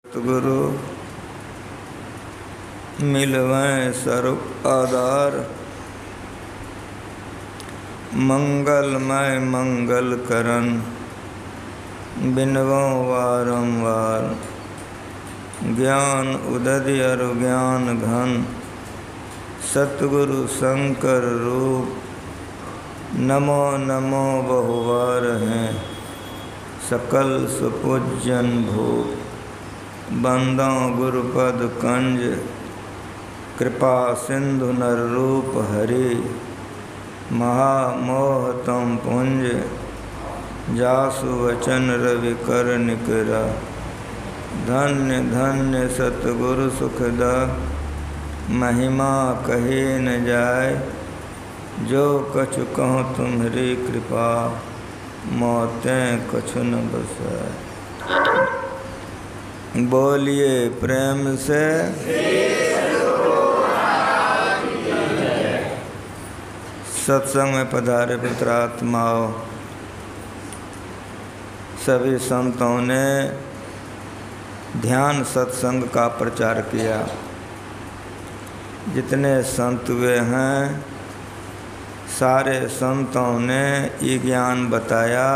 गुरु मिलवें सर्व आधार, मंगलमय मंगल करन बिनवों वारंवार। ज्ञान उदय और ज्ञान घन सतगुरु शंकर रूप। नमो नमो बहुवार हैं सकल सुपूजन भूप। बंदों गुरुपद कंज कृपा सिंधु नर रूप हरि। महामोहतम पुंज जासु वचन रवि कर निकरा। धन्य धन्य सतगुरु सुखदा महिमा कहे न जाय। जो कछु कहूँ तुम्हारी कृपा मौतें कछु न बसाए। बोलिए प्रेम से सत्संग में पधारे पुत्रात्माओं। सभी संतों ने ध्यान सत्संग का प्रचार किया। जितने संत हुए हैं सारे संतों ने ये ज्ञान बताया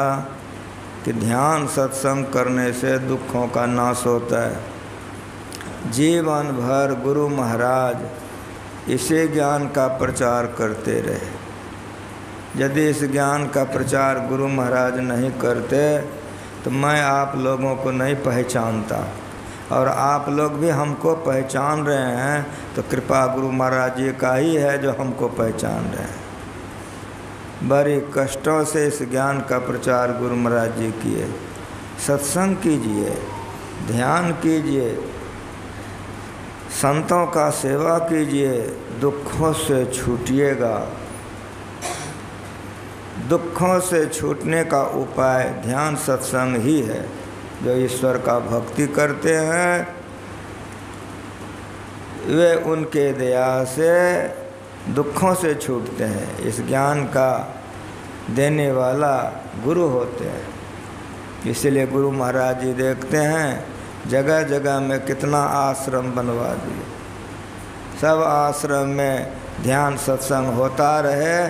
कि ध्यान सत्संग करने से दुखों का नाश होता है। जीवन भर गुरु महाराज इसी ज्ञान का प्रचार करते रहे। यदि इस ज्ञान का प्रचार गुरु महाराज नहीं करते तो मैं आप लोगों को नहीं पहचानता, और आप लोग भी हमको पहचान रहे हैं तो कृपा गुरु महाराज जी का ही है जो हमको पहचान रहे हैं। बड़ी कष्टों से इस ज्ञान का प्रचार गुरु महाराज जी किए। सत्संग कीजिए, ध्यान कीजिए, संतों का सेवा कीजिए, दुखों से छूटिएगा। दुखों से छूटने का उपाय ध्यान सत्संग ही है। जो ईश्वर का भक्ति करते हैं वे उनके दया से दुखों से छूटते हैं। इस ज्ञान का देने वाला गुरु होते हैं। इसलिए गुरु महाराज जी देखते हैं जगह जगह में कितना आश्रम बनवा दिए। सब आश्रम में ध्यान सत्संग होता रहे,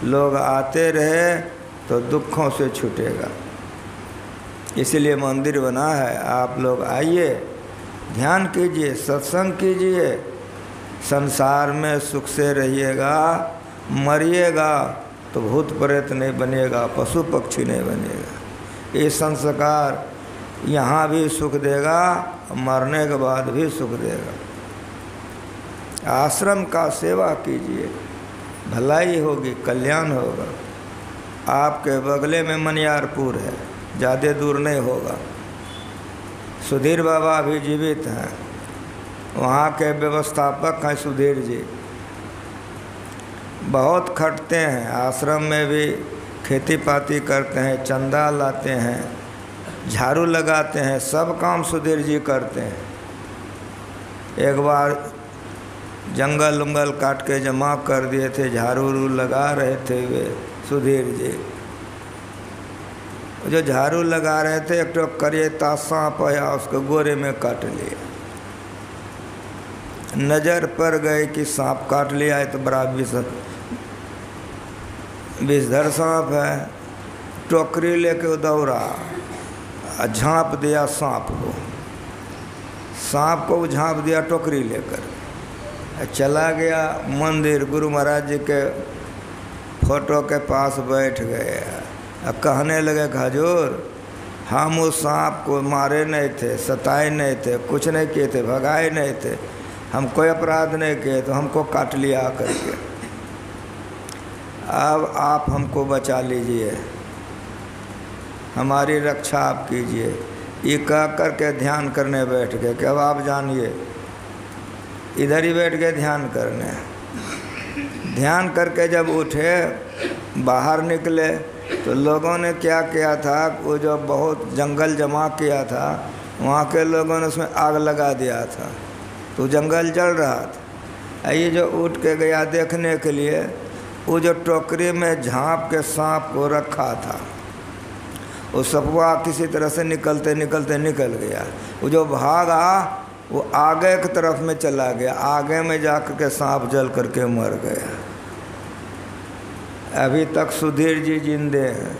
लोग आते रहे तो दुखों से छूटेगा। इसलिए मंदिर बना है। आप लोग आइए, ध्यान कीजिए, सत्संग कीजिए। संसार में सुख से रहिएगा। मरिएगा तो भूत प्रेत नहीं बनेगा, पशु पक्षी नहीं बनेगा। ये संस्कार यहाँ भी सुख देगा, मरने के बाद भी सुख देगा। आश्रम का सेवा कीजिए, भलाई होगी, कल्याण होगा। आपके बगले में मनियारपुर है, ज़्यादा दूर नहीं होगा। सुधीर बाबा भी जीवित हैं, वहाँ के व्यवस्थापक हैं सुधीर जी। बहुत खटते हैं, आश्रम में भी खेती पाती करते हैं, चंदा लाते हैं, झाड़ू लगाते हैं, सब काम सुधीर जी करते हैं। एक बार जंगल उंगल काट के जमा कर दिए थे, झाड़ू लगा रहे थे वे सुधीर जी। जो झाड़ू लगा रहे थे एक तो करिएता सांप आया, उसको गोरे में काट लिया। नज़र पड़ गई कि सांप काट लिया है तो बड़ा विषधर सांप है। टोकरी लेके दौड़ा, झाँप दिया सांप को। सांप को झाँप दिया टोकरी लेकर, चला गया मंदिर। गुरु महाराज जी के फोटो के पास बैठ गए। कहने लगे हजूर, हम उस सांप को मारे नहीं थे, सताए नहीं थे, कुछ नहीं किए थे, भगाए नहीं थे, हम कोई अपराध नहीं किए, तो हमको काट लिया करके। अब आप हमको बचा लीजिए, हमारी रक्षा आप कीजिए। ये कह कर के ध्यान करने बैठ गए कि अब आप जानिए। इधर ही बैठ गए ध्यान करने। ध्यान करके जब उठे, बाहर निकले तो लोगों ने क्या किया था, वो जो बहुत जंगल जमा किया था वहाँ के लोगों ने उसमें आग लगा दिया था, तो जंगल जल रहा था। ये जो उठ के गया देखने के लिए, वो जो टोकरी में झाँप के सांप को रखा था, वो सपवा किसी तरह से निकलते निकलते निकल गया। वो जो भागा वो आगे की तरफ में चला गया, आगे में जाकर के सांप जल करके मर गया। अभी तक सुधीर जी जिंदे हैं।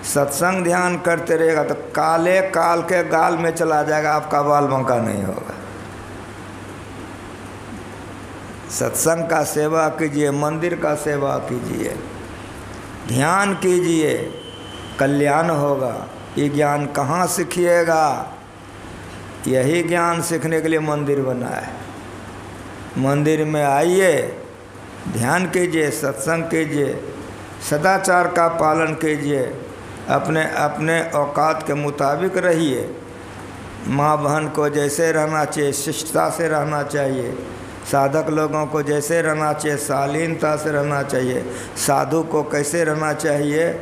सत्संग ध्यान करते रहेगा तो काले काल के गाल में चला जाएगा, आपका बाल बंका नहीं होगा। सत्संग का सेवा कीजिए, मंदिर का सेवा कीजिए, ध्यान कीजिए, कल्याण होगा। ये ज्ञान कहाँ सीखिएगा? यही ज्ञान सीखने के लिए मंदिर बना है। मंदिर में आइए, ध्यान कीजिए, सत्संग कीजिए, सदाचार का पालन कीजिए, अपने अपने औकात के मुताबिक रहिए। माँ बहन को जैसे रहना चाहिए शिष्टता से रहना चाहिए, साधक लोगों को जैसे रहना चाहिए शालीनता से रहना चाहिए, साधु को कैसे रहना चाहिए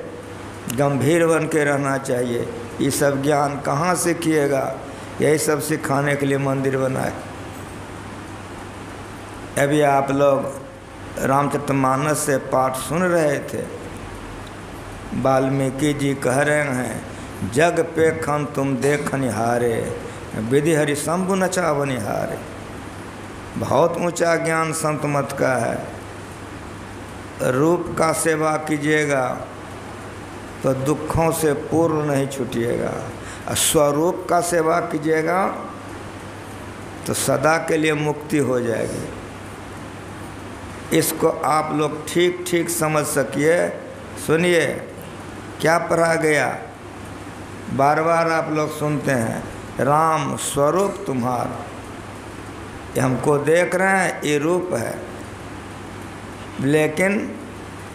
गंभीर बन के रहना चाहिए। ये सब ज्ञान कहाँ सीखिएगा? यही सब सिखाने के लिए मंदिर बना है। अभी आप लोग रामचरितमानस से पाठ सुन रहे थे। वाल्मीकि जी कह रहे हैं, जग पे खन तुम देख निहारे, विधि हरि शंभु नचा बनिहारे। बहुत ऊंचा ज्ञान संत मत का है। रूप का सेवा कीजिएगा तो दुखों से पूर्ण नहीं छूटिएगा, और स्वरूप का सेवा कीजिएगा तो सदा के लिए मुक्ति हो जाएगी। इसको आप लोग ठीक ठीक समझ सकिए। सुनिए क्या पढ़ा गया, बार बार आप लोग सुनते हैं, राम स्वरूप तुम्हारा। ये हमको देख रहे हैं, ये रूप है, लेकिन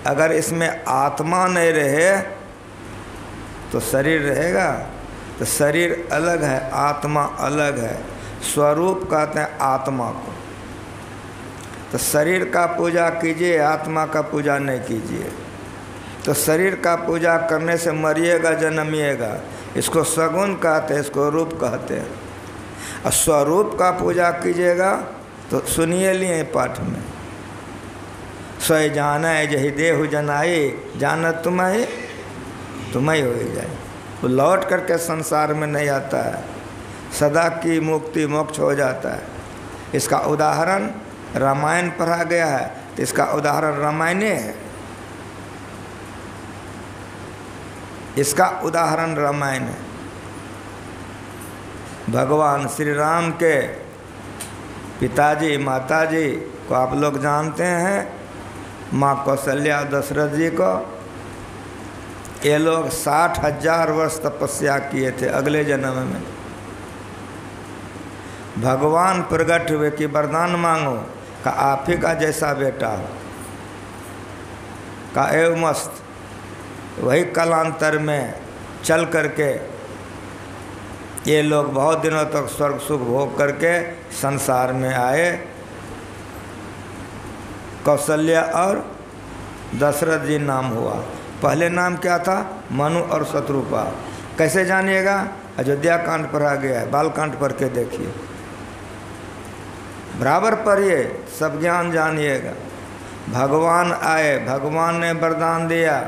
अगर इसमें आत्मा नहीं रहे तो शरीर रहेगा। तो शरीर अलग है, आत्मा अलग है। स्वरूप कहते हैं आत्मा को। तो शरीर का पूजा कीजिए, आत्मा का पूजा नहीं कीजिए। तो शरीर का पूजा करने से मरिएगा, जन्मिएगा। इसको सगुन कहते हैं, इसको रूप कहते हैं। और स्वरूप का पूजा कीजिएगा तो सुनिए लिए पाठ में, सोई जाने जही देहु जनाई, जानत तुम्हें तुम्हें हो जाए। वो लौट करके संसार में नहीं आता है, सदा की मुक्ति मोक्ष हो जाता है। इसका उदाहरण रामायण पढ़ा गया है, तो इसका उदाहरण रामायणे है। इसका उदाहरण रामायण है। भगवान श्री राम के पिताजी माताजी को आप लोग जानते हैं, माँ कौशल्या दशरथ जी को। ये लोग 60,000 वर्ष तपस्या किए थे अगले जन्म में। भगवान प्रकट हुए कि वरदान मांगो, का आप ही का जैसा बेटा हो, का एव मस्त। वही कालांतर में चल करके ये लोग बहुत दिनों तक स्वर्ग सुख भोग करके संसार में आए। कौशल्या और दशरथ जी नाम हुआ। पहले नाम क्या था? मनु और शत्रुपा। कैसे जानिएगा? अयोध्या कांड पढ़ा गया है, बाल कांड पढ़ के देखिए, बराबर पढ़िए, सब ज्ञान जानिएगा। भगवान आए, भगवान ने वरदान दिया,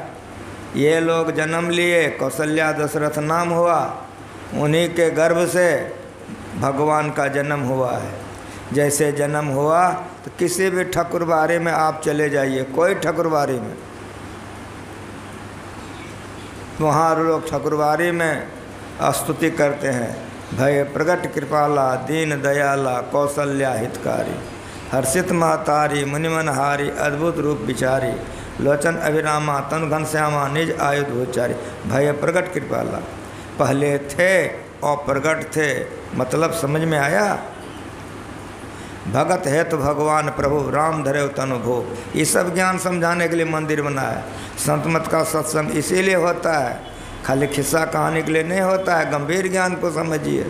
ये लोग जन्म लिए, कौशल्या दशरथ नाम हुआ, उन्हीं के गर्भ से भगवान का जन्म हुआ है। जैसे जन्म हुआ तो किसी भी ठकुरबारी में आप चले जाइए, कोई ठकुरबारी में, वहाँ लोग ठकुरबारी में स्तुति करते हैं, भय प्रगट कृपाला दीन दयाला कौशल्या हितकारी, हर्षित महतारी मुनिमनहारी अद्भुत रूप विचारी, लोचन अभिरामा तन घनश्यामा निज आयुध उच्चारी। भय प्रगट कृपाला, पहले थे और प्रगट थे, मतलब समझ में आया? भगत है तो भगवान प्रभु राम धरे तनु भो। ये सब ज्ञान समझाने के लिए मंदिर बना है। संत मत का सत्संग इसीलिए होता है, खाली खिस्सा कहानी के लिए नहीं होता है। गंभीर ज्ञान को समझिए।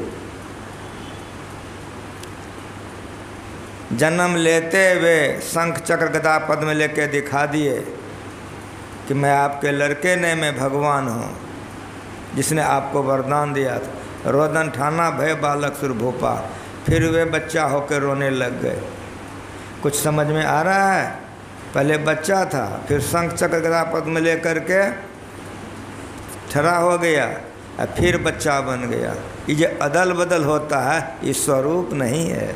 जन्म लेते वे शंख चक्र गदा पद्म लेके दिखा दिए कि मैं आपके लड़के ने, मैं भगवान हूँ जिसने आपको वरदान दिया था। रोदन ठाना भय बालक सुर भोपा, फिर वे बच्चा होकर रोने लग गए। कुछ समझ में आ रहा है? पहले बच्चा था, फिर शंख चक्र गदा पद्म ले करके ठहरा हो गया, और फिर बच्चा बन गया। ये जो अदल बदल होता है ये स्वरूप नहीं है,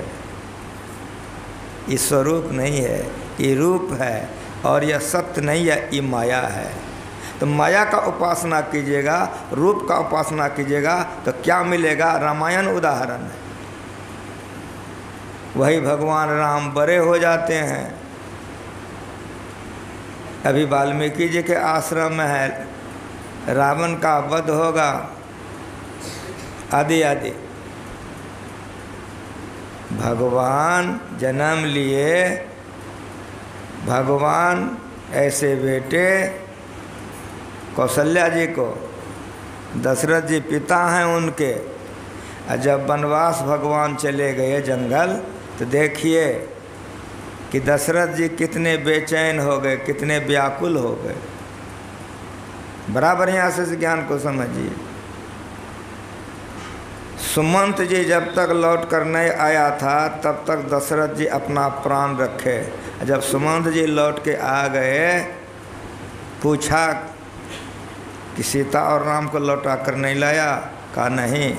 ये स्वरूप नहीं है, ये रूप है। और यह सत्य नहीं है, ये माया है। तो माया का उपासना कीजिएगा, रूप का उपासना कीजिएगा तो क्या मिलेगा? रामायण उदाहरण है। वही भगवान राम बड़े हो जाते हैं। अभी वाल्मीकि जी के आश्रम में है, रावण का वध होगा आदि आदि। भगवान जन्म लिए, भगवान ऐसे बेटे कौशल्या जी को, दशरथ जी पिता हैं उनके। और जब वनवास भगवान चले गए जंगल, तो देखिए कि दशरथ जी कितने बेचैन हो गए, कितने व्याकुल हो गए। बराबर यहाँ से ज्ञान को समझिए। सुमंत जी जब तक लौट कर नहीं आया था तब तक दशरथ जी अपना प्राण रखे। जब सुमंत जी लौट के आ गए, पूछा कि सीता और राम को लौटा कर नहीं लाया? कहा नहीं।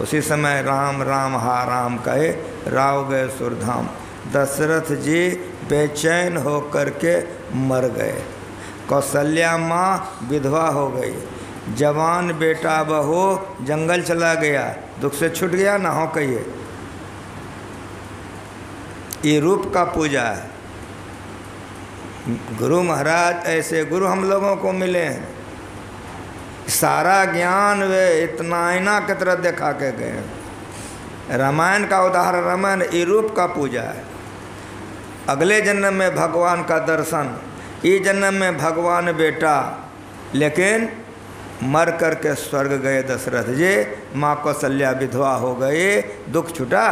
उसी समय राम राम हा राम कहे राव गए सुरधाम। दशरथ जी बेचैन होकर के मर गए। कौशल्या माँ विधवा हो गई। जवान बेटा बहू जंगल चला गया, दुख से छूट गया ना हो कहिए। ये रूप का पूजा है। गुरु महाराज ऐसे गुरु हम लोगों को मिले हैं, सारा ज्ञान वे इतना आईना की तरह दिखा के गए। रामायण का उदाहरण, रामायण ये रूप का पूजा है। अगले जन्म में भगवान का दर्शन, ये जन्म में भगवान बेटा, लेकिन मर करके स्वर्ग गए दशरथ जी। माँ कौशल्या विधवा हो गए, दुख छूटा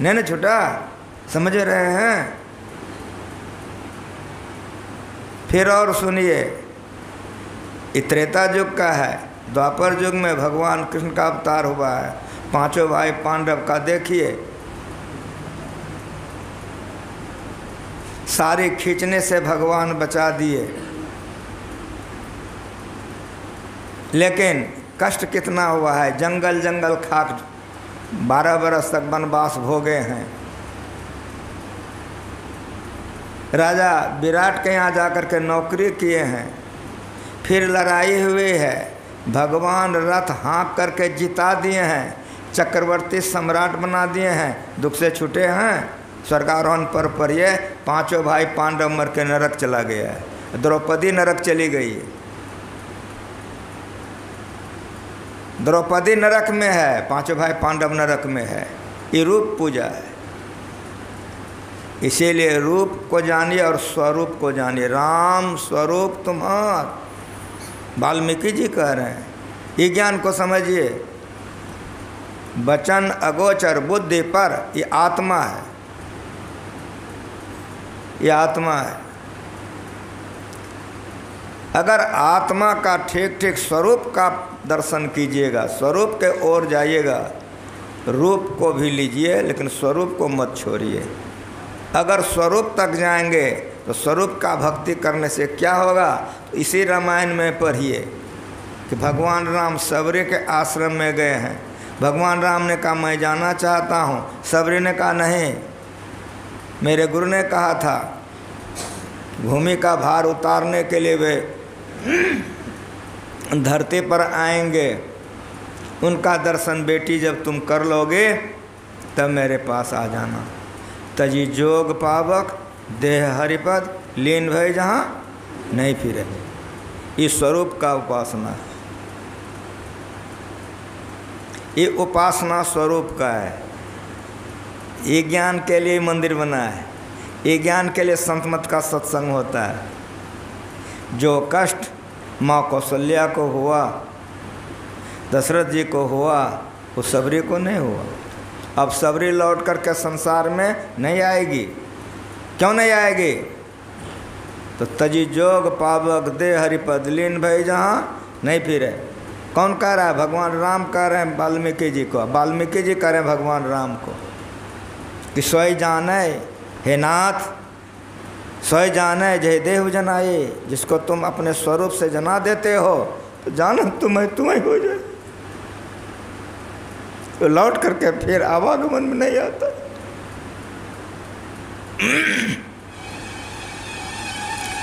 नहीं न छूटा? समझ रहे हैं? फिर और सुनिए, त्रेता युग का है। द्वापर युग में भगवान कृष्ण का अवतार हुआ है। पांचों भाई पांडव का देखिए, सारे खींचने से भगवान बचा दिए, लेकिन कष्ट कितना हुआ है। जंगल जंगल खाक 12 बरस तक वनवास भोगे हैं। राजा विराट के यहाँ जाकर के नौकरी किए हैं, फिर लड़ाई हुई है, भगवान रथ हाँक करके जिता दिए हैं, चक्रवर्ती सम्राट बना दिए हैं, दुख से छूटे हैं। स्वर्गारोहण पर ये पांचों भाई पांडव मर के नरक चला गया है। द्रौपदी नरक चली गई है, द्रौपदी नरक में है, पांचों भाई पांडव नरक में है। ये रूप पूजा है। इसीलिए रूप को जानिए और स्वरूप को जानिए। राम स्वरूप तुम्हार, वाल्मीकि जी कह रहे हैं। ये ज्ञान को समझिए। वचन अगोचर बुद्धि पर, ये आत्मा है, ये आत्मा है। अगर आत्मा का ठीक ठीक स्वरूप का दर्शन कीजिएगा, स्वरूप के ओर जाइएगा, रूप को भी लीजिए लेकिन स्वरूप को मत छोड़िए। अगर स्वरूप तक जाएंगे तो स्वरूप का भक्ति करने से क्या होगा? तो इसी रामायण में पढ़िए कि भगवान राम सबरी के आश्रम में गए हैं। भगवान राम ने कहा मैं जाना चाहता हूँ। सबरी ने कहा नहीं, मेरे गुरु ने कहा था भूमि का भार उतारने के लिए वे धरती पर आएंगे, उनका दर्शन बेटी जब तुम कर लोगे तब मेरे पास आ जाना। तजी जोग पावक देह हरिपद लीन भय जहाँ नहीं फिरे। इस स्वरूप का उपासना है, ये उपासना स्वरूप का है। ये ज्ञान के लिए मंदिर बना है, ये ज्ञान के लिए संत मत का सत्संग होता है। जो कष्ट माँ कौशल्या को हुआ, दशरथ जी को हुआ, वो सबरी को नहीं हुआ। अब सबरी लौट करके संसार में नहीं आएगी। क्यों नहीं आएगी? तो तजी जोग पावक दे हरिपद लीन भई जहाँ नहीं फिरे। कौन कह रहा है? भगवान राम कह रहे हैं वाल्मीकि जी को। वाल्मीकि जी कह रहे हैं भगवान राम को कि सोई जाने हे नाथ, सोई जाने जय देव जनाए। जिसको तुम अपने स्वरूप से जना देते हो तो जाना तुम्हें हो जाए, तो लौट करके फिर आवागमन में नहीं आता।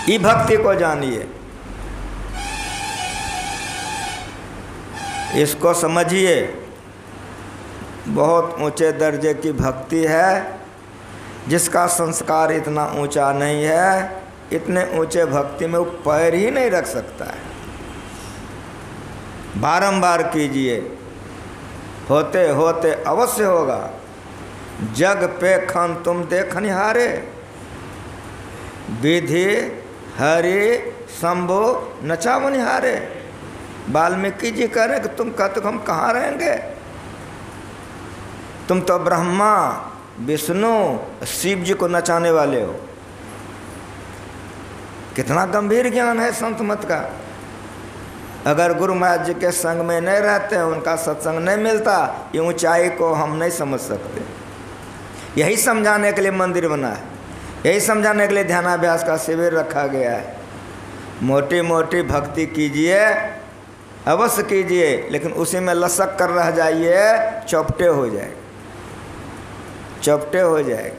ई भक्ति को जानिए, इसको समझिए। बहुत ऊंचे दर्जे की भक्ति है, जिसका संस्कार इतना ऊंचा नहीं है, इतने ऊंचे भक्ति में वो पैर ही नहीं रख सकता है। बारंबार कीजिए, होते होते अवश्य होगा। जग पे खन तुम देखनिहारे, विधि हरि शंभु नचावनिहारे। वाल्मीकि जी कह रहे कि तुम कहते हम कहाँ रहेंगे, तुम तो ब्रह्मा विष्णु शिव जी को नचाने वाले हो। कितना गंभीर ज्ञान है संत मत का। अगर गुरु महाराज जी के संग में नहीं रहते हैं, उनका सत्संग नहीं मिलता, ये ऊंचाई को हम नहीं समझ सकते। यही समझाने के लिए मंदिर बना है, यही समझाने के लिए ध्यानाभ्यास का शिविर रखा गया है। मोटी मोटी भक्ति कीजिए, अवश्य कीजिए, लेकिन उसी में लसक कर रह जाइए, चौपटे हो जाए, चौपटे हो जाएगा।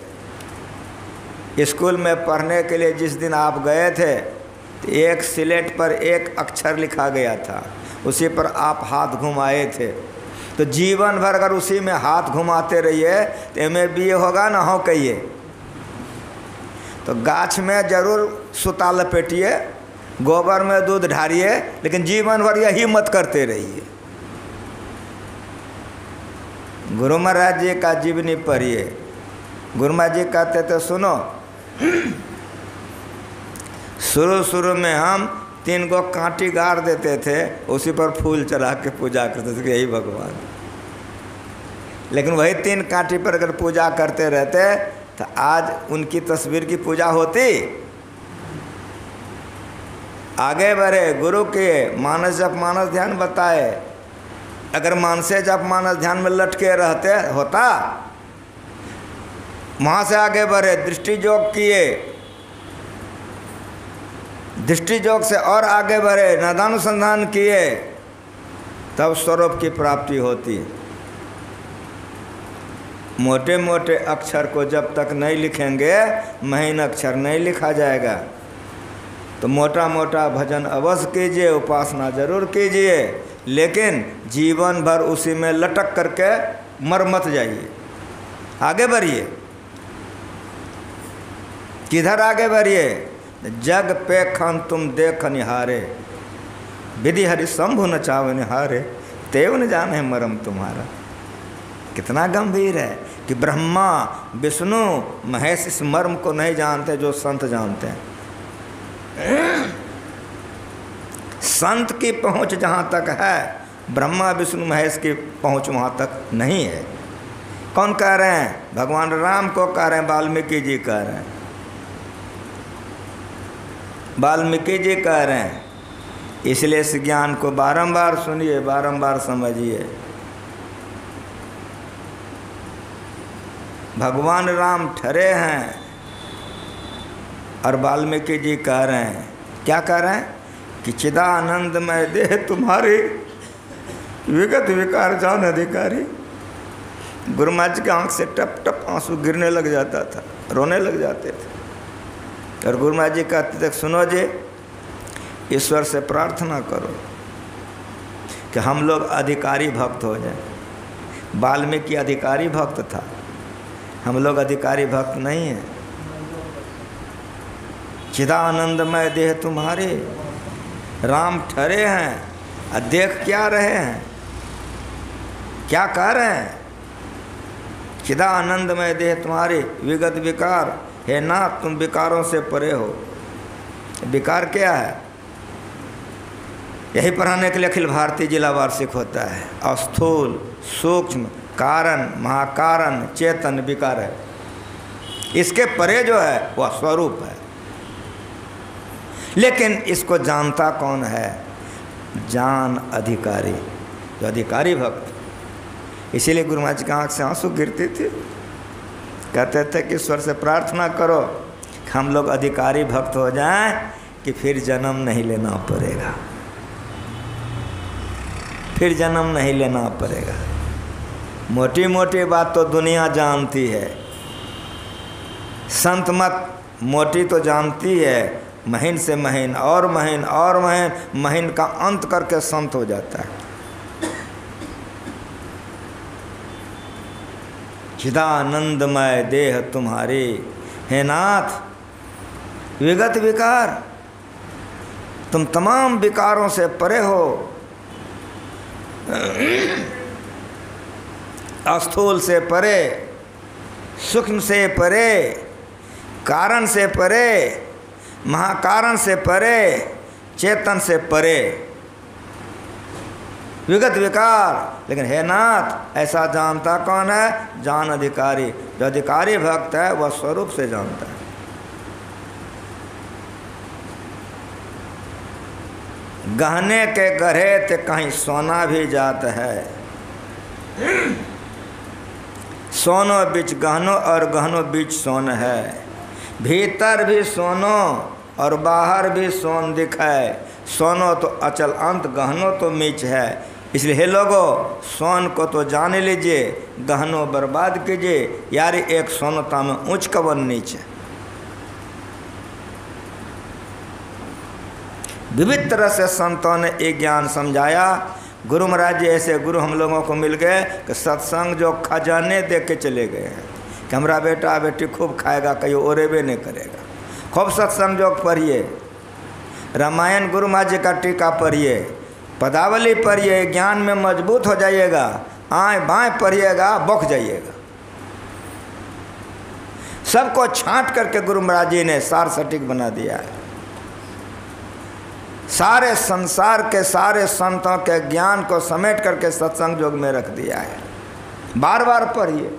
स्कूल में पढ़ने के लिए जिस दिन आप गए थे, तो एक स्लेट पर एक अक्षर लिखा गया था, उसी पर आप हाथ घुमाए थे। तो जीवन भर अगर उसी में हाथ घुमाते रहिए तो MA होगा ना हो कहिए। तो गाछ में जरूर सुता लपेटिए, गोबर में दूध ढारिए, लेकिन जीवन भर यही मत करते रहिए। गुरु महाराज जी का जीवनी पढ़िए। गुरु महाराज जी कहते थे सुनो, शुरू में हम 3 गो कांटी गाड़ देते थे, उसी पर फूल चढ़ा के पूजा करते थे कि यही भगवान। लेकिन वही 3 कांटी पर अगर पूजा करते रहते तो आज उनकी तस्वीर की पूजा होती। आगे बढ़े, गुरु के मानस जप मानस ध्यान बताए। अगर मानसे जप मानस ध्यान में लटके रहते होता, वहाँ से आगे बढ़े, दृष्टि योग किए, दृष्टि योग से और आगे बढ़े, नादानुसंधान किए, तब स्वरूप की प्राप्ति होती। मोटे मोटे अक्षर को जब तक नहीं लिखेंगे, महीन अक्षर नहीं लिखा जाएगा। तो मोटा मोटा भजन अवश्य कीजिए, उपासना जरूर कीजिए, लेकिन जीवन भर उसी में लटक करके मर मत जाइए। आगे बढ़िए। किधर आगे बढ़िए? जग पे खन तुम देख निहारे, विधि हरि शंभु नचाव निहारे, तेव न जाने मरम तुम्हारा। कितना गंभीर है कि ब्रह्मा विष्णु महेश इस मर्म को नहीं जानते जो संत जानते हैं। संत की पहुंच जहाँ तक है, ब्रह्मा विष्णु महेश की पहुंच वहाँ तक नहीं है। कौन कह रहे हैं? भगवान राम को कह रहे हैं, वाल्मीकि जी कह रहे हैं, वाल्मीकि जी कह रहे हैं। इसलिए इस ज्ञान को बारंबार सुनिए, बारंबार समझिए। भगवान राम ठहरे हैं और वाल्मीकि जी कह रहे हैं, क्या कह रहे हैं कि चिदानंदमय देह तुम्हारी, विगत विकार जान अधिकारी। गुरु महाराज जी की आंख से टप टप आंसू गिरने लग जाता था, रोने लग जाते थे। और गुरु महाराज जी कहते थे, सुनो जी, ईश्वर से प्रार्थना करो कि हम लोग अधिकारी भक्त हो जाएं। वाल्मीकि अधिकारी भक्त था, हम लोग अधिकारी भक्त नहीं हैं। चिदानंदमय देह तुम्हारे, राम ठहरे हैं और देख क्या रहे हैं, क्या कह रहे हैं? चिदानंदमय देह तुम्हारे, विगत विकार, हे नाथ तुम विकारों से परे हो। विकार क्या है? यही पढ़ाने के लिए अखिल भारतीय जिला वार्षिक होता है। स्थूल, सूक्ष्म, कारण, महाकारण, चेतन, विकार है। इसके परे जो है वह स्वरूप है। लेकिन इसको जानता कौन है? जान अधिकारी, जो अधिकारी भक्त। इसीलिए गुरु महाराज की आँख से आंसू गिरती थी। कहते थे कि ईश्वर से प्रार्थना करो कि हम लोग अधिकारी भक्त हो जाएं कि फिर जन्म नहीं लेना पड़ेगा। फिर जन्म नहीं लेना पड़ेगा। मोटी मोटी बात तो दुनिया जानती है, संत मत मोटी तो जानती है, महीन से महीन और महीन और महीन, महीन का अंत करके संत हो जाता है। चिदानंदमय देह तुम्हारी हे नाथ, विगत विकार, तुम तमाम विकारों से परे हो, स्थूल से परे, सूक्ष्म से परे, कारण से परे, महाकारण से परे, चेतन से परे, विगत विकार। लेकिन हे नाथ, ऐसा जानता कौन है? जान अधिकारी। जो अधिकारी भक्त है वह स्वरूप से जानता है। गहने के गढ़े ते कहीं सोना भी जात है, सोनो बीच गहनो और गहनो बीच सोन है, भीतर भी सोनो और बाहर भी सोन दिखाए, सोनो तो अचल अंत, गहनो तो मीच है। इसलिए हे लोगो, सोन को तो जान लीजिए, गहनो बर्बाद कीजिए। यार एक सोनता में ऊंच कवन नीच है। विविध तरह से संतों ने एक ज्ञान समझाया। गुरु महाराज जी ऐसे गुरु हम लोगों को मिल गए कि सत्संग जो खजाने दे के चले गए हैं कि हमारा बेटा बेटी खूब खाएगा, कहीं ओरेबे नहीं करेगा। खूब सत्संग जो पढ़िए, रामायण गुरु महाराज जी का टीका पढ़िए, पदावली पढ़िए, ज्ञान में मजबूत हो जाइएगा। आए बाएँ पढ़िएगा, बौख जाइएगा। सबको छांट करके गुरु महाराज जी ने सार सटीक बना दिया है। सारे संसार के सारे संतों के ज्ञान को समेट करके सत्संग योग में रख दिया है। बार बार पढ़िए।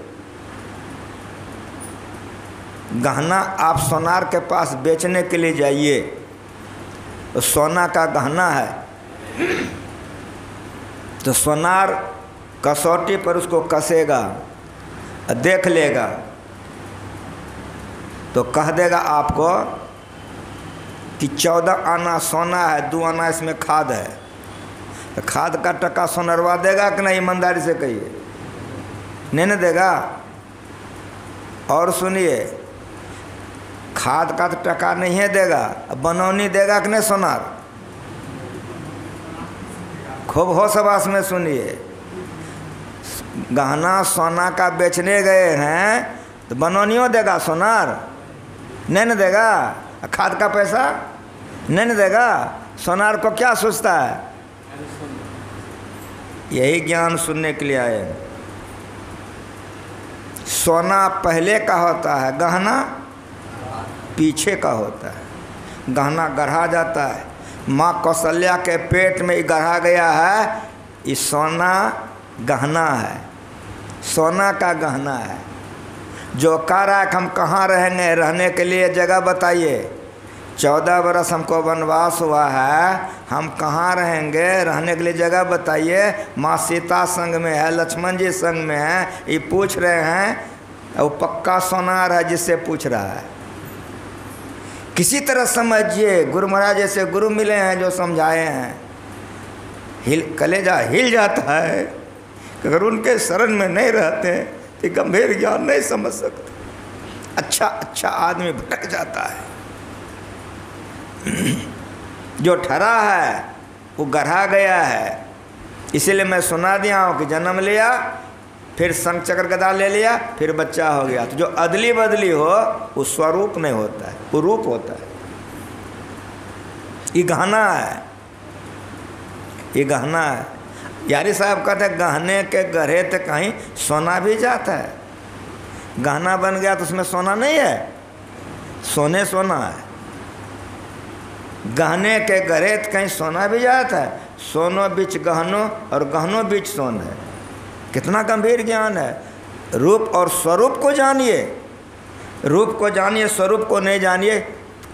गहना आप सोनार के पास बेचने के लिए जाइए, तो सोना का गहना है तो सोनार कसौटी पर उसको कसेगा, देख लेगा तो कह देगा आपको कि 14 आना सोना है, 2 आना इसमें खाद है। तो खाद का टका सोनरवा देगा कि नहीं? ईमानदारी से कहिए, नहीं न देगा। और सुनिए, खाद का तो टका नहीं है देगा, बनौनी देगा कि नहीं सोनार? खूब होशबास में सुनिए, गहना सोना का बेचने गए हैं तो बनौनियों देगा सोनार? नहीं न देगा। खाद का पैसा नहीं न देगा। सोनार को क्या सोचता है? यही ज्ञान सुनने के लिए आए। सोना पहले का होता है, गहना पीछे का होता है। गहना गढ़ा जाता है, माँ कौशल्या के पेट में गढ़ा गया है, ये सोना गहना है, सोना का गहना है। जो कह रहा है कि हम कहाँ रहेंगे, रहने के लिए जगह बताइए। 14 बरस हमको वनवास हुआ है, हम कहाँ रहेंगे, रहने के लिए जगह बताइए। माँ सीता संग में है, लक्ष्मण जी संग में है, ये पूछ रहे हैं। वो पक्का सोनार है जिससे पूछ रहा है। किसी तरह समझिए, गुरु महाराज जैसे गुरु मिले हैं जो समझाए हैं, कलेजा हिल जाता है। अगर उनके शरण में नहीं रहते तो गंभीर ज्ञान नहीं समझ सकते। अच्छा अच्छा आदमी भटक जाता है। जो ठहरा है वो गढ़ा गया है। इसीलिए मैं सुना दिया हूँ कि जन्म लिया, फिर शंख चक्र गदा ले लिया, फिर बच्चा हो गया। तो जो अदली बदली हो वो स्वरूप नहीं होता है, वो रूप होता है। ये गहना है, ये गहना है। यारी साहब कहते हैं गहने के गढ़े तो कहीं सोना भी जाता है। गहना बन गया तो उसमें सोना नहीं है, सोने सोना है। गहने के गढ़े तो कहीं सोना भी जाता है, सोनो बीच गहनों और गहनों बीच सोन है। कितना गंभीर ज्ञान है। रूप और स्वरूप को जानिए, रूप को जानिए, स्वरूप को नहीं जानिए,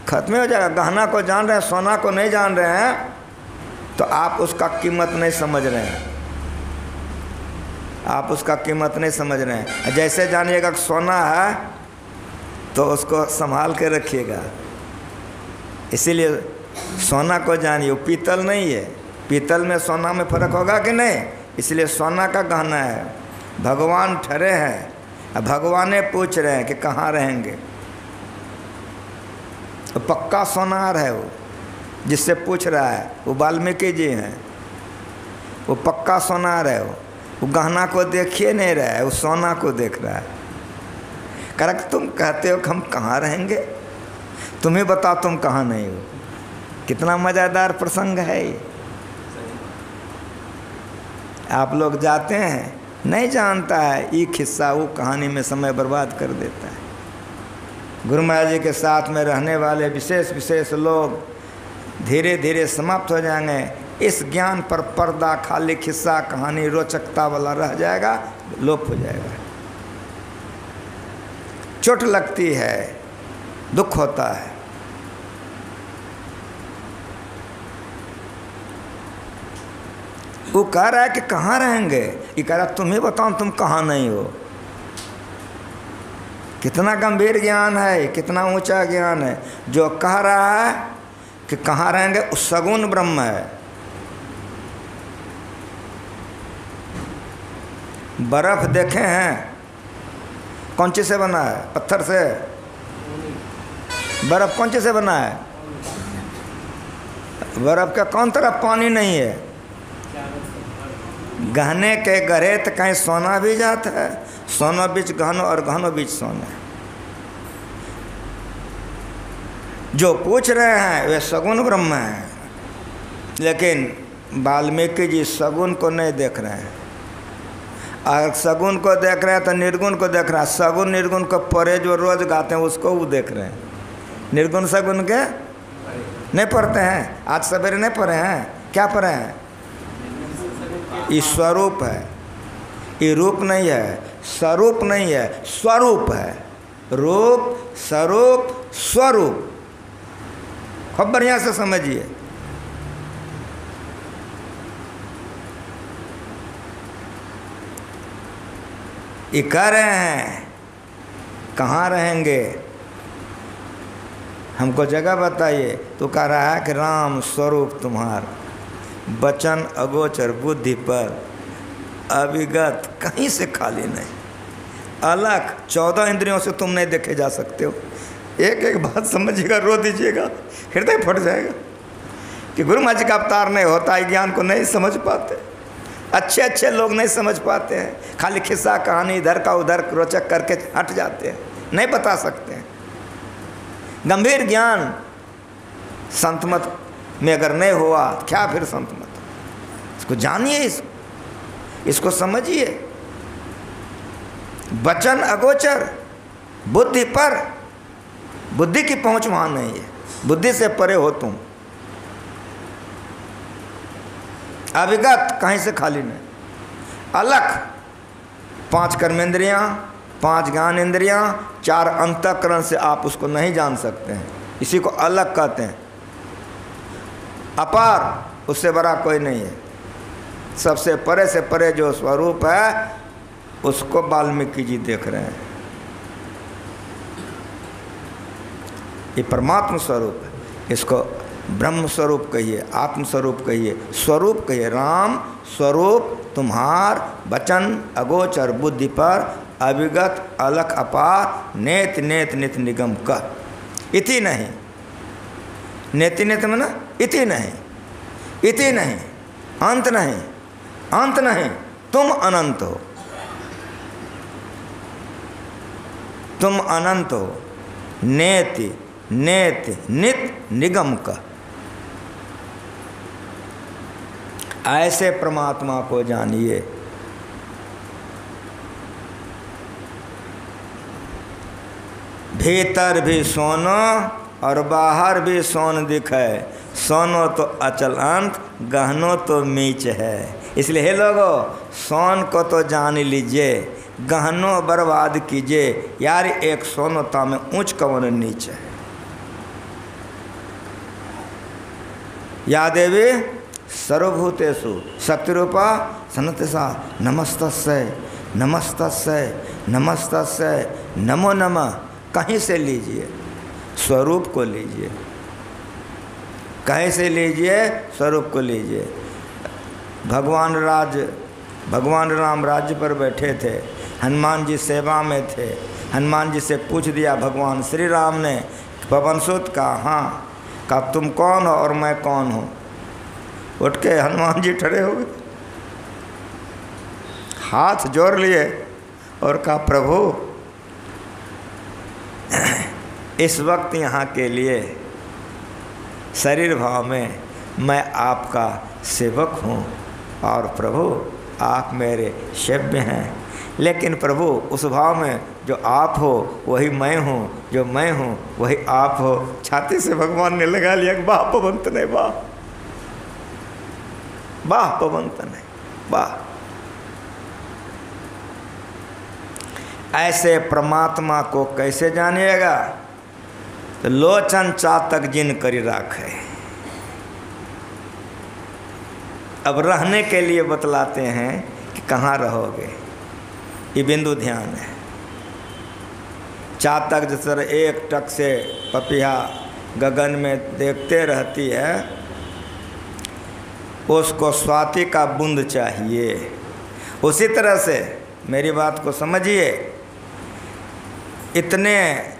खत्म हो जाएगा। गहना को जान रहे हैं, सोना को नहीं जान रहे हैं, तो आप उसका कीमत नहीं समझ रहे हैं, आप उसका कीमत नहीं समझ रहे हैं। जैसे जानिएगा कि सोना है तो उसको संभाल के रखिएगा। इसीलिए सोना को जानिए, वो पीतल नहीं है, पीतल में सोना में फर्क होगा कि नहीं? इसलिए सोना का गहना है। भगवान ठहरे हैं, अब भगवान पूछ रहे हैं कि कहाँ रहेंगे। तो पक्का सोनार है वो जिससे पूछ रहा है, वो वाल्मीकि जी हैं। वो पक्का सोनार है। वो गहना को देखिए नहीं रहा है, वो सोना को देख रहा है। करेक्ट। तुम कहते हो कि हम कहाँ रहेंगे, तुम्हें बताओ तुम कहाँ नहीं हो। कितना मज़ेदार प्रसंग है ये। आप लोग जाते हैं, नहीं जानता है, ये किस्सा वो कहानी में समय बर्बाद कर देता है। गुरु महाराज जी के साथ में रहने वाले विशेष विशेष लोग धीरे धीरे समाप्त हो जाएंगे। इस ज्ञान पर पर्दा, खाली किस्सा कहानी रोचकता वाला रह जाएगा, लोप हो जाएगा। चोट लगती है, दुख होता है। वो कह रहा है कि कहाँ रहेंगे, ये कह रहा तुम्हें बताओ तुम कहाँ नहीं हो। कितना गंभीर ज्ञान है, कितना ऊंचा ज्ञान है। जो कह रहा है कि कहाँ रहेंगे, उस सगुण ब्रह्म है। बर्फ देखे हैं, कौन चीज से बना है? पत्थर से। बर्फ कौन चीज से बना है? बर्फ का कौन तरफ पानी नहीं है? गहने के गहरे तो कहीं सोना भी जाता है। सोना बीच गहनो और गहनो बीच सोना। जो पूछ रहे हैं वे सगुण ब्रह्म है, लेकिन वाल्मीकि जी सगुण को नहीं देख रहे हैं। और सगुण को देख रहे हैं तो निर्गुण को देख रहा है। सगुण निर्गुण को पढ़े जो रोज गाते हैं उसको वो देख रहे हैं। निर्गुण सगुण के नहीं पढ़ते हैं। आज सवेरे नहीं पढ़े हैं, क्या पढ़े हैं? ये स्वरूप है, ये रूप नहीं है, स्वरूप नहीं है, स्वरूप है। रूप, स्वरूप, स्वरूप। खूब बढ़िया से समझिए। ये कह रहे हैं कहाँ रहेंगे, हमको जगह बताइए। तो कह रहा है कि राम स्वरूप तुम्हार, वचन अगोचर बुद्धि पर अविगत, कहीं से खाली नहीं। अलग 14 इंद्रियों से तुम नहीं देखे जा सकते हो। एक एक बात समझिएगा, रो दीजिएगा, हृदय फट जाएगा कि गुरु महाराज जी का अवतार नहीं होता है, ज्ञान को नहीं समझ पाते। अच्छे अच्छे लोग नहीं समझ पाते हैं, खाली खिस्सा कहानी इधर का उधर रोचक करके हट जाते हैं, नहीं बता सकते हैं। गंभीर ज्ञान संत मत में अगर नहीं हुआ तो क्या फिर संत मत? इसको जानिए, इसको समझिए। वचन अगोचर, बुद्धि पर, बुद्धि की पहुंच वहां नहीं है, बुद्धि से परे हो तुम। अविगत, कहीं से खाली नहीं। अलग 5 कर्मेंद्रियां, 5 ज्ञान इंद्रियां, 4 अंतःकरण से आप उसको नहीं जान सकते हैं। इसी को अलग कहते हैं। अपार, उससे बड़ा कोई नहीं है। सबसे परे से परे जो स्वरूप है उसको वाल्मीकि जी देख रहे हैं। ये परमात्मा स्वरूप है, इसको ब्रह्म स्वरूप कहिए, आत्म स्वरूप कहिए, स्वरूप कहिए। राम स्वरूप तुम्हार, वचन अगोचर बुद्धि पर अविगत अलख अपार, नेत नेत नित निगम कह। इति नहीं, नेति नेत में ना, इति नहीं, इति नहीं, अंत नहीं, अंत नहीं, तुम अनंत हो, तुम अनंत हो। नेति नेत नित निगम का, ऐसे परमात्मा को जानिए। भीतर भी सोनो और बाहर भी सोन दिखे, सोनो तो अचल अंत, गहनो तो मीच है। इसलिए हे लोगो, सोन को तो जान लीजिए, गहनो बर्बाद कीजिए। यार एक सोनता में ऊंच कवन नीच है। या देवी सर्वभूतेषु शक्तिरूपा सनतसा, नमस्तस्यै नमस्तस्यै नमस्तस्यै नमो नमः। कहीं से लीजिए, स्वरूप को लीजिए। कहीं से लीजिए, स्वरूप को लीजिए। भगवान राम राज्य पर बैठे थे, हनुमान जी सेवा में थे। हनुमान जी से पूछ दिया भगवान श्री राम ने, पवनसुत का हाँ, कहा तुम कौन हो और मैं कौन हूँ। उठ के हनुमान जी खड़े हो गए, हाथ जोड़ लिए और कहा प्रभु इस वक्त यहाँ के लिए शरीर भाव में मैं आपका सेवक हूँ और प्रभु आप मेरे सेव्य हैं, लेकिन प्रभु उस भाव में जो आप हो वही मैं हूँ, जो मैं हूँ वही आप हो। छाती से भगवान ने लगा लिया, वाह पवन तनय, वाह वाह पवन तनय, वाह। ऐसे परमात्मा को कैसे जानिएगा? तो लोचन चातक जिन करी राखे। अब रहने के लिए बतलाते हैं कि कहाँ रहोगे, ये बिंदु ध्यान है। चातक जिस तरह एक टक से पपिया गगन में देखते रहती है, उसको स्वाति का बूंद चाहिए। उसी तरह से मेरी बात को समझिए, इतने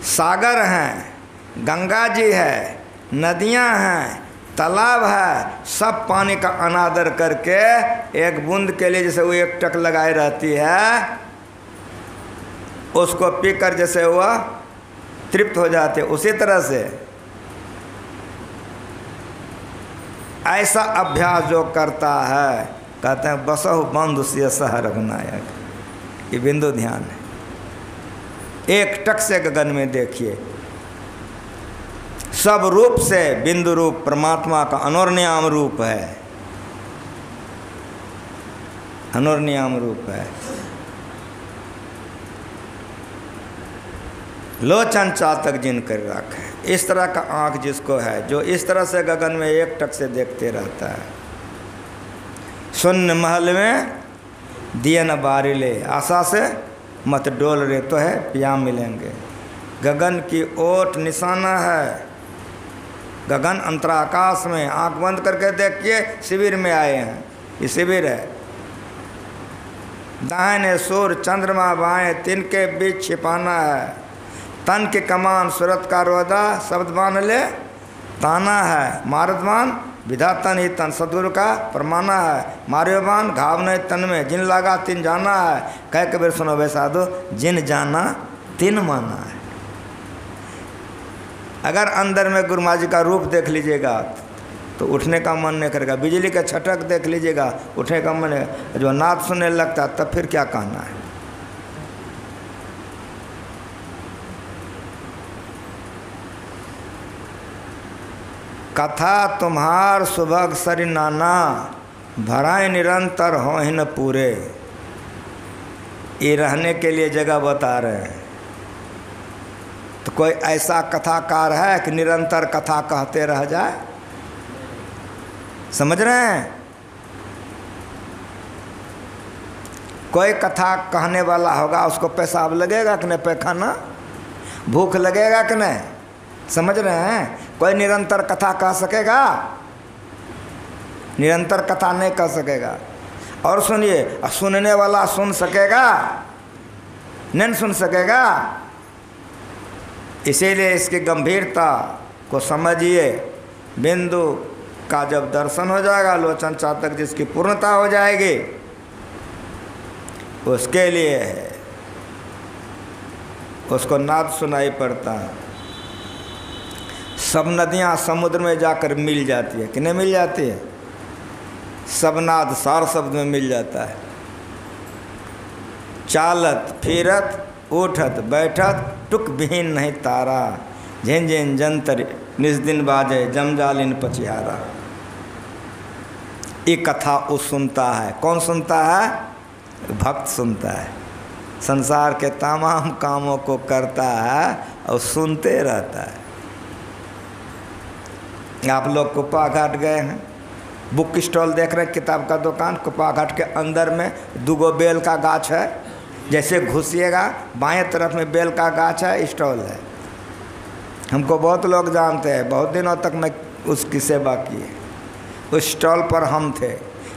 सागर हैं, गंगा जी है, नदियां हैं, तालाब है, सब पानी का अनादर करके एक बूंद के लिए जैसे वो एक टक लगाई रहती है, उसको पीकर जैसे वह तृप्त हो जाते, उसी तरह से ऐसा अभ्यास जो करता है, कहते हैं बसहु बंधु सिय सह रघुनायक। ये बिंदु ध्यान है। एक टक से गगन में देखिए, सब रूप से बिंदु रूप परमात्मा का अनोर्नियाम रूप है, अनोर्नियाम रूप है। लोचन चातक जिन कर राखे। इस तरह का आँख जिसको है, जो इस तरह से गगन में एक टक से देखते रहता है। शून्य महल में दिए न बारिले, आशा से मत डोल रे तो है पिया मिलेंगे। गगन की ओट निशाना है, गगन अंतराकाश में। आंख बंद करके देखिए, शिविर में आए हैं, ये शिविर है। दाहिने सूर्य चंद्रमा, बाएं तिनके बीच छिपाना है। तन के कमान सूरत का रोदा, शब्द बान ले ताना है। मारदमान विधातन ही तन, सदगुरु का परमाना है। मार्योबान घाव नहीं तन में, जिन लागा तिन जाना है। कह कबीर सुनो वे साधु, जिन जाना तिन माना है। अगर अंदर में गुरु महाराज जी का रूप देख लीजिएगा तो उठने का मन नहीं करेगा। बिजली का छटक देख लीजिएगा, उठने का मन है। जो नाद सुनने लगता तब फिर क्या कहना है। कथा तुम्हार सुभग सरि नाना, भराए निरंतर हो ही न पूरे। ये रहने के लिए जगह बता रहे हैं। तो कोई ऐसा कथाकार है कि निरंतर कथा कहते रह जाए? समझ रहे हैं? कोई कथा कहने वाला होगा, उसको पेशाब लगेगा कि नहीं, पैखाना, भूख लगेगा कि नहीं? समझ रहे हैं? कोई निरंतर कथा कह सकेगा? निरंतर कथा नहीं कह सकेगा। और सुनिए, सुनने वाला सुन सकेगा? नहीं सुन सकेगा। इसीलिए इसकी गंभीरता को समझिए। बिंदु का जब दर्शन हो जाएगा, लोचन चातक जिसकी पूर्णता हो जाएगी, उसके लिए है, उसको नाद सुनाई पड़ता है। सब नदियाँ समुद्र में जाकर मिल जाती है कि नहीं मिल जाती है? सब नाद सार शब्द में मिल जाता है। चालत फिरत उठत बैठत टुक विहीन नहीं तारा, झिन झिन जंतर निज दिन बाजे जमजालिन पचिहारा। ये कथा वो सुनता है। कौन सुनता है? भक्त सुनता है। संसार के तमाम कामों को करता है और सुनते रहता है। आप लोग कुप्पा घाट गए हैं, बुक स्टॉल देख रहे हैं, किताब का दुकान। कुप्पा घाट के अंदर में 2 बेल का गाछ है। जैसे घुसिएगा बाएं तरफ में बेल का गाछ है, स्टॉल है। हमको बहुत लोग जानते हैं, बहुत दिनों तक मैं उसकी सेवा की है। उस स्टॉल पर हम थे।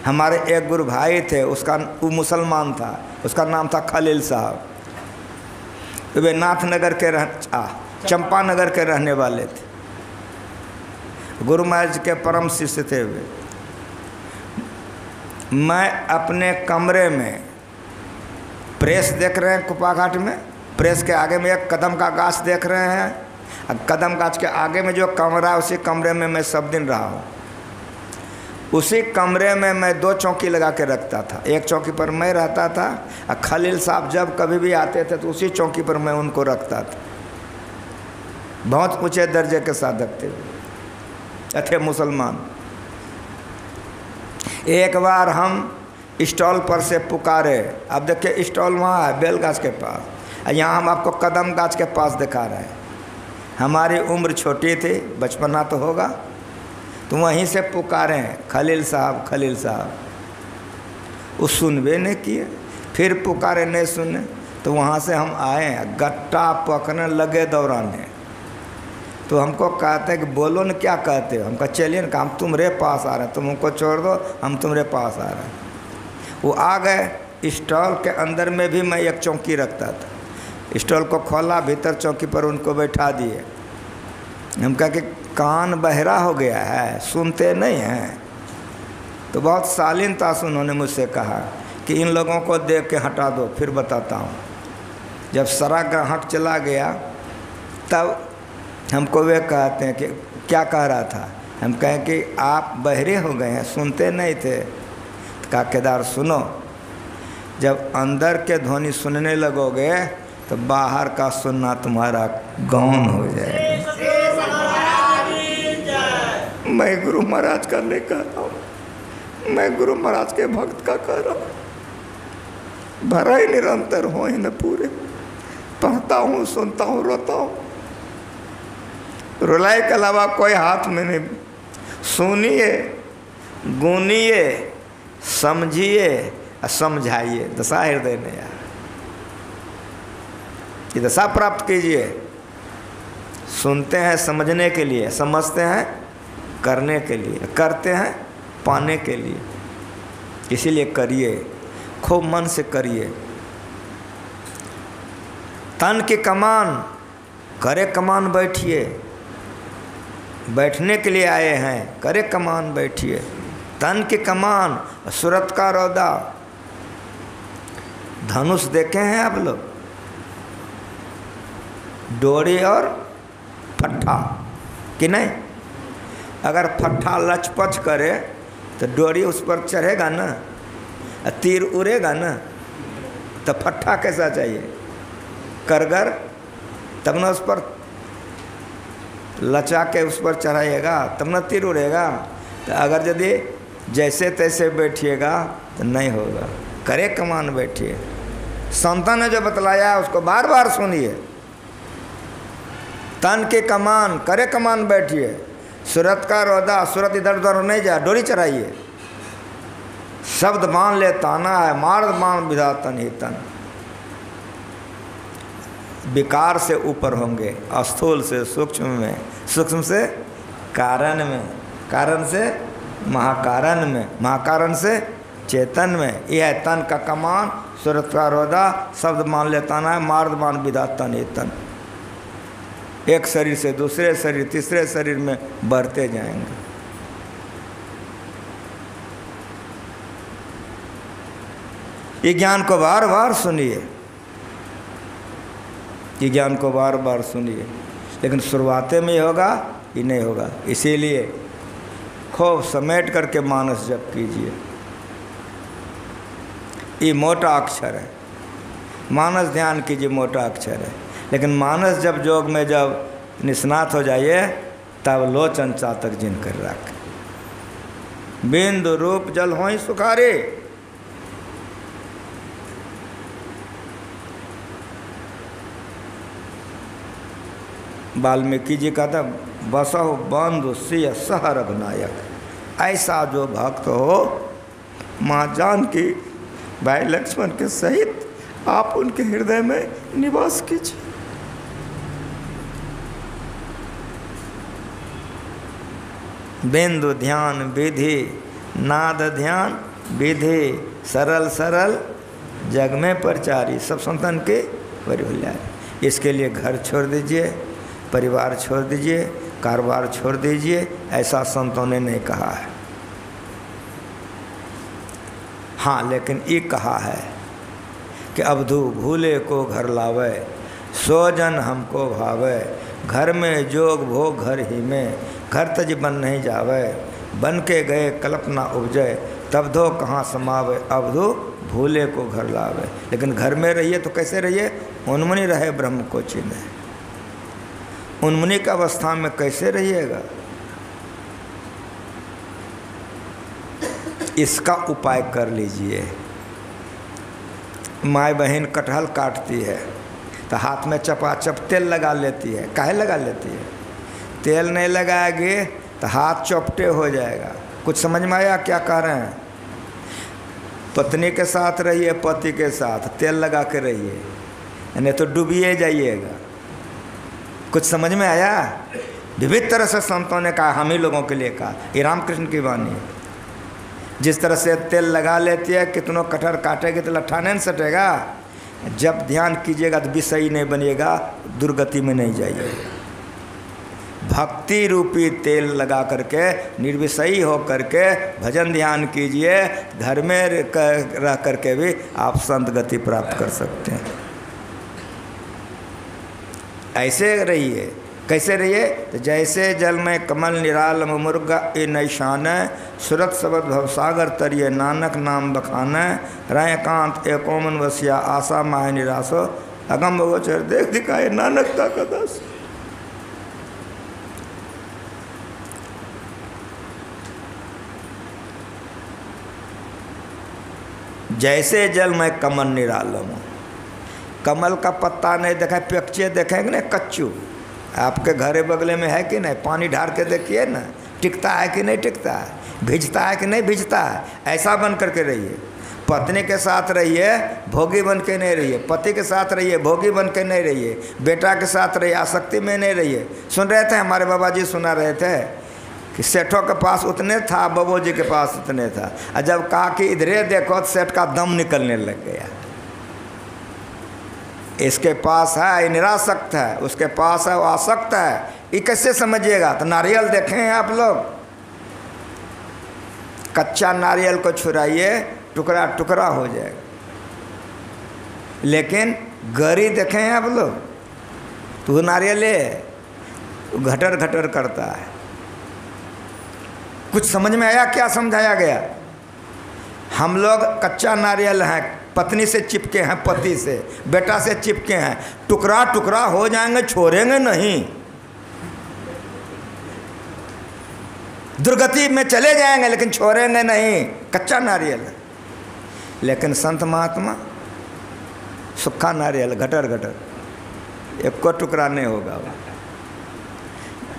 हमारे एक गुरु भाई थे, उसका वो मुसलमान था, उसका नाम था खलील साहब। वे नाथनगर के चंपानगर के रहने वाले थे। गुरु महाराज के परम शिष्य थे वे। मैं अपने कमरे में प्रेस देख रहे हैं कुपाघाट में, प्रेस के आगे में एक कदम का गाछ देख रहे हैं। कदम गाछ के आगे में जो कमरा है उसी कमरे में मैं सब दिन रहा हूँ। उसी कमरे में मैं 2 चौकी लगा के रखता था। एक चौकी पर मैं रहता था और खलील साहब जब कभी भी आते थे तो उसी चौकी पर मैं उनको रखता था। बहुत ऊंचे दर्जे के साधक थे मुसलमान। एक बार हम स्टॉल पर से पुकारे। अब देखिए स्टॉल वहाँ है बेलगाछ के पास, यहाँ हम आपको कदम गाछ के पास दिखा रहे हैं। हमारी उम्र छोटी थी, बचपना तो होगा, तो वहीं से पुकारे खलील साहब खलील साहब। वो सुनवे नहीं किए, फिर पुकारे नहीं सुने, तो वहाँ से हम आए, गट्टा पकड़ने लगे दौड़ाने। तो हमको कहते हैं कि बोलो न क्या कहते हो। हम कहा चलिए ना, हम तुम्हारे पास आ रहे हैं, तुम हमको छोड़ दो, हम तुम्हारे पास आ रहे हैं। वो आ गए। स्टॉल के अंदर में भी मैं एक चौकी रखता था। स्टॉल को खोला, भीतर चौकी पर उनको बैठा दिए। हम कहा कि कान बहरा हो गया है, सुनते नहीं हैं। तो बहुत शालीनता से उन्होंने मुझसे कहा कि इन लोगों को देख के हटा दो, फिर बताता हूँ। जब सारा ग्राहक चला गया तब हमको वे कहते हैं कि क्या कह रहा था। हम कहें कि आप बहरे हो गए हैं, सुनते नहीं थे। तो कहा केदार सुनो, जब अंदर के ध्वनि सुनने लगोगे तो बाहर का सुनना तुम्हारा गौन हो जाएगा। मैं गुरु महाराज का नहीं कह रहा हूँ, मैं गुरु महाराज के भक्त का कह रहा हूँ। भरा ही निरंतर हो ही न पूरे, पढ़ता हूँ, सुनता हूँ, रोता हूँ। रुलाई के अलावा कोई हाथ में नहीं। सुनिए, गुनिए, समझिए और समझाइए, दशा हृदय में यार ये दशा प्राप्त कीजिए। सुनते हैं समझने के लिए, समझते हैं करने के लिए, करते हैं पाने के लिए। इसीलिए करिए, खूब मन से करिए। तन की कमान करे कमान बैठिए। बैठने के लिए आए हैं, करे कमान बैठिए। तन की कमान सूरत का रौदा। धनुष देखे हैं आप लोग, डोरी और फट्ठा कि नहीं? अगर फट्ठा लचपच करे तो डोरी उस पर चढ़ेगा ना, तीर उड़ेगा ना। तो फट्ठा कैसा चाहिए? करगर, तब ना उस पर लचा के उस पर चढ़ाइएगा, तब ना तीर उड़ेगा। तो अगर यदि जैसे तैसे बैठिएगा तो नहीं होगा। करे कमान बैठिए। संतों ने जो बतलाया उसको बार बार सुनिए। तन के कमान करे कमान बैठिए। सूरत का रौदा, सूरत इधर उधर नहीं जाए, डोरी चढ़ाइए। शब्द मान ले ताना है, मार्ग मान विधातन ही तन। विकार से ऊपर होंगे, स्थूल से सूक्ष्म में, सूक्ष्म से कारण में, कारण से महाकारण में, महाकारण से चेतन में। यह है तन का कमान, सूरत का रौदा, शब्द मान लेता है, मार्ग मान विधातन ही तन। एक शरीर से दूसरे शरीर, तीसरे शरीर में बढ़ते जाएंगे। ये ज्ञान को बार बार सुनिए, ये ज्ञान को बार बार सुनिए। लेकिन शुरुआते में होगा ये नहीं होगा। इसीलिए खूब समेट करके मानस जप कीजिए। ये मोटा अक्षर है, मानस ध्यान कीजिए, मोटा अक्षर है। लेकिन मानस जब जोग में जब निष्णात हो जाइए तब लोचन चातक जिन कर रख। बिंदु रूप जल होई सुखारे। वाल्मीकि जी का था बसहु बंधु सिय सह रघुनायक। ऐसा जो भक्त हो, माँ जानकी भाई लक्ष्मण के सहित आप उनके हृदय में निवास कीजिए। बिंदु ध्यान विधि, नाद ध्यान विधि, सरल सरल जग में प्रचारी, सब संतन के परिवल्या। इसके लिए घर छोड़ दीजिए, परिवार छोड़ दीजिए, कारोबार छोड़ दीजिए, ऐसा संतों ने नहीं कहा है। हाँ, लेकिन ये कहा है कि अवधू भूले को घर लावे, सो जन हमको भावे, घर में जोग भोग घर ही में, घर तज बन नहीं जावे, बन के गए कल्पना उपजे, तब दो कहाँ समावे, अवधू भूले को घर लावे। लेकिन घर में रहिए तो कैसे रहिए? उन्मुनि रहे ब्रह्म को चिन्हे। उन्मुनि की अवस्था में कैसे रहिएगा? इसका उपाय कर लीजिए। माँ बहन कटहल काटती है तो हाथ में चपाचप तेल लगा लेती है। काहे लगा लेती है? तेल नहीं लगाएगी तो हाथ चौपटे हो जाएगा। कुछ समझ में आया क्या कह रहे हैं? पत्नी के साथ रहिए, पति के साथ तेल लगा के रहिए, नहीं तो डूबिए जाइएगा। कुछ समझ में आया? विविध तरह से संतों ने कहा, हम ही लोगों के लिए कहा। ये रामकृष्ण की वाणी है। जिस तरह से तेल लगा लेती है, कितनों कटहर काटेगी तो लट्ठा नहीं सटेगा। जब ध्यान कीजिएगा तो विषयी नहीं बनिएगा, दुर्गति में नहीं जाइएगा। भक्ति रूपी तेल लगा करके निर्विषयी हो करके भजन ध्यान कीजिए। घर में रह करके भी आप संत गति प्राप्त कर सकते हैं। ऐसे रहिए। कैसे रहिए? तो जैसे जल में कमल निरालम मुर्गा ए नैशान, सुरत सबद भवसागर तरिए नानक नाम बखान, रय कांत एकोमन वसिया आशा माह निराशो, अगम भगोचर देख दिखाए नानकता का दास। जैसे जल में कमल निरालम। कमल का पत्ता नहीं देखा, पेक्चे देखेंगे ना, कच्चू आपके घरे बगले में है कि नहीं? पानी ढार के देखिए ना, टिकता है कि नहीं टिकता है, भिजता है कि नहीं भिजता है। ऐसा बन करके रहिए। पत्नी के साथ रहिए, भोगी बन के नहीं रहिए। पति के साथ रहिए, भोगी बन के नहीं रहिए। बेटा के साथ रहिए, आसक्ति में नहीं रहिए। सुन रहे थे, हमारे बाबा जी सुना रहे थे कि सेठों के पास उतने था, बबू जी के पास उतने था, और जब कहा कि इधरे देखो तो सेठ का दम निकलने लग गया। इसके पास है ये निरासक्त है, उसके पास है वो आसक्त है। ये कैसे समझिएगा? तो नारियल देखें आप लोग, कच्चा नारियल को छुराइए, टुकड़ा टुकड़ा हो जाएगा। लेकिन गरी देखें आप लोग, तो वो नारियल घटर घटर करता है। कुछ समझ में आया? क्या समझाया गया? हम लोग कच्चा नारियल हैं, पत्नी से चिपके हैं, पति से, बेटा से चिपके हैं, टुकड़ा टुकड़ा हो जाएंगे, छोड़ेंगे नहीं। दुर्गति में चले जाएंगे लेकिन छोड़ेंगे नहीं। कच्चा नारियल है। लेकिन संत महात्मा सूखा नारियल, घटर घटर, एक को टुकड़ा नहीं होगा।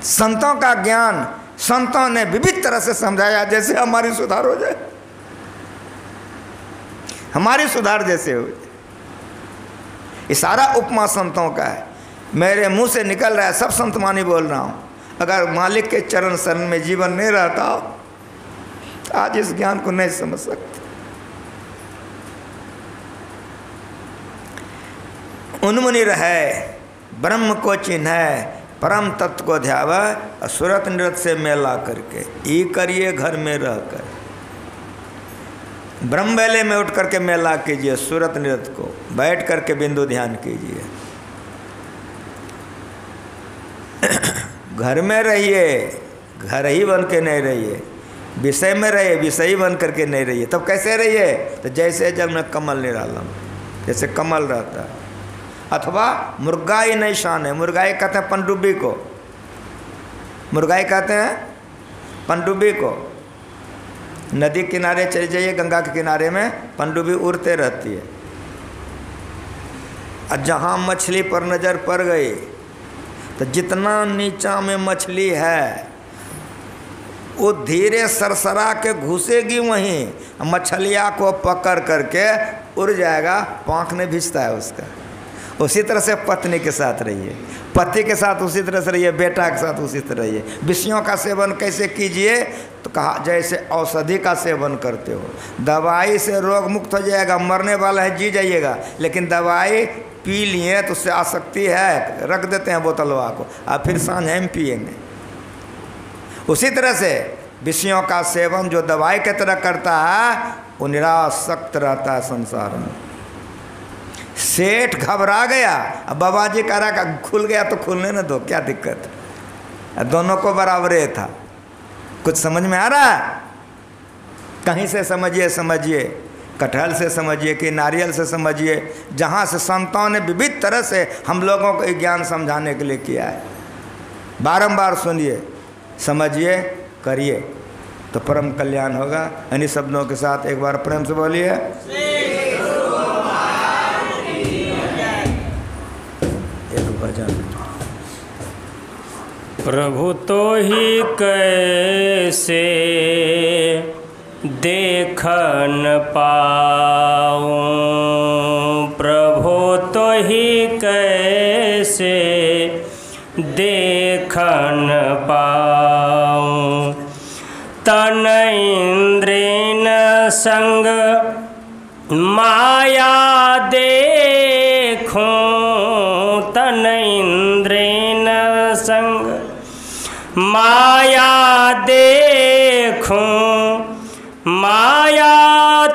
संतों का ज्ञान संतों ने विविध तरह से समझाया, जैसे हमारी सुधार हो जाए, हमारी सुधार जैसे हो। ये सारा उपमा संतों का है। मेरे मुंह से निकल रहा है, सब संत मानी बोल रहा हूँ। अगर मालिक के चरण शरण में जीवन नहीं रहता आज इस ज्ञान को नहीं समझ सकते। उन्मुनि रहे ब्रह्म को चिन्ह, परम तत्व को ध्यावा, सुरत नृत्य से मेला करके। ये करिए घर में रहकर, ब्रह्म बेले में उठ करके मेला कीजिए, सूरत नृत्य को बैठ करके बिंदु ध्यान कीजिए। घर में रहिए, घर ही बन के नहीं रहिए। विषय में रहिए, विषयी बन करके नहीं रहिए। तब कैसे रहिए? तो जैसे जल में कमल निरालम, जैसे कमल रहता है। अथवा मुर्गाई नहीं शान है। मुर्गाई कहते हैं पनडुब्बी को, मुर्गाई कहते हैं पनडुब्बी को। नदी किनारे चले जाइए, गंगा के किनारे में पनडुब्बी उड़ते रहती है। और जहाँ मछली पर नज़र पड़ गई तो जितना नीचा में मछली है वो धीरे सरसरा के घुसेगी वहीं, मछलिया को पकड़ करके उड़ जाएगा। पाँख नहीं भिजता है उसका, उसी तरह से पत्नी के साथ रहिए, पति के साथ उसी तरह से रहिए, बेटा के साथ उसी तरह रहिए। विषयों का सेवन कैसे कीजिए? तो कहा जैसे औषधि का सेवन करते हो। दवाई से रोग मुक्त हो जाएगा, मरने वाला है जी जाइएगा, लेकिन दवाई पी लिए तो उससे आसक्ति है, रख देते हैं बोतलवा को, अब फिर सांझ हम पिएंगे। उसी तरह से विषयों का सेवन जो दवाई की तरह करता है वो निरासक्त रहता है संसार में। सेठ घबरा गया, अब बाबा जी कह रहा खुल गया तो खुलने न दो, क्या दिक्कत है, दोनों को बराबरे था। कुछ समझ में आ रहा है? कहीं से समझिए, कटहल से समझिए कि नारियल से समझिए, जहाँ से संतों ने विविध तरह से हम लोगों को ज्ञान समझाने के लिए किया है। बारंबार सुनिए, समझिए, करिए तो परम कल्याण होगा। इन्हीं शब्दों के साथ एक बार प्रेम से बोलिए। एक भजन। प्रभु तो ही कैसे देखन पाऊं, प्रभु तो ही कैसे देखन पाऊं। तन इंद्रेन संग माया देखूं, तन इंद्रेन संग माया देखूं, मायातीत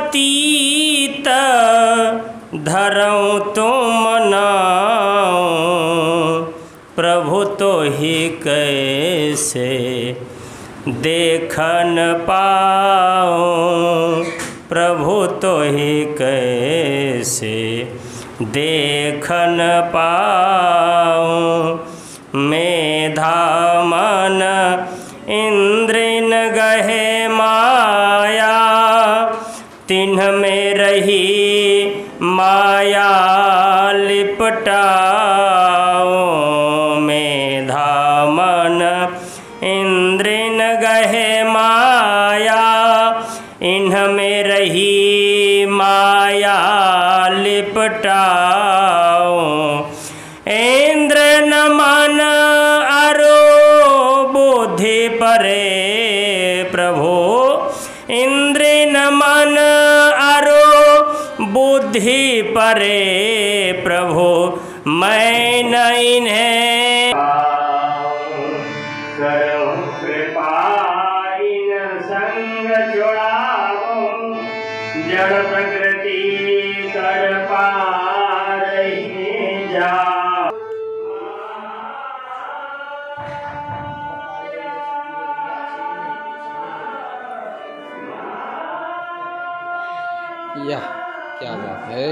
धरऊं तो मनाऊं, प्रभु तो ही कैसे देखन पाऊं, प्रभु तो ही कैसे देखन पाऊं। मेधा मन इंद्रिन गहे माया, तिन्ह में रही माया लिपटाओ। मेधा मन इंद्रिन गहे माया, इन्ह में रही माया लिपटाओ। इंद्र न मन अरो बुद्धि परे, प्रभु इंद्र न मन अरो बुद्धि परे, प्रभु मैं न इन्हें करूं कृपा, इन संग छुड़ाऊं, जड़ प्रकृति कर पार ही जा। यह क्या बात है।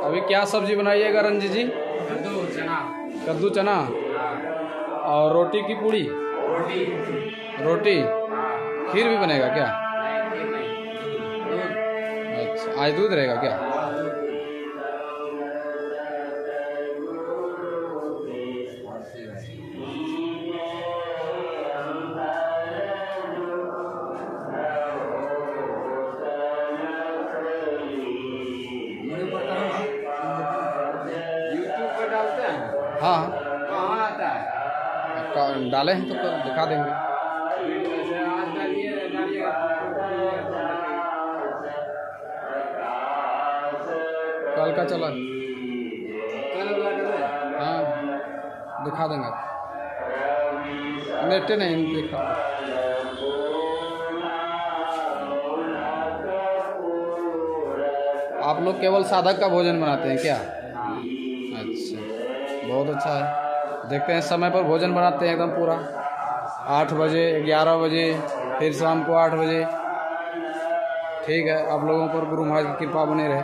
अभी क्या सब्जी बनाइएगा रंजीत जी? कद्दू चना। कद्दू चना और रोटी की पूड़ी? रोटी। खीर भी बनेगा क्या? अच्छा, आज दूध रहेगा क्या? हाँ कहाँ आता है? डाले हैं तो दिखा देंगे। कल का चला? हाँ दिखा देंगे। नेट नहीं देखा। आप लोग केवल साधक का भोजन बनाते हैं क्या? अच्छा, बहुत अच्छा है। देखते हैं समय पर भोजन बनाते हैं एकदम पूरा 8 बजे 11 बजे, फिर शाम को 8 बजे। ठीक है, आप लोगों पर गुरु महाराज की कृपा बने रहे।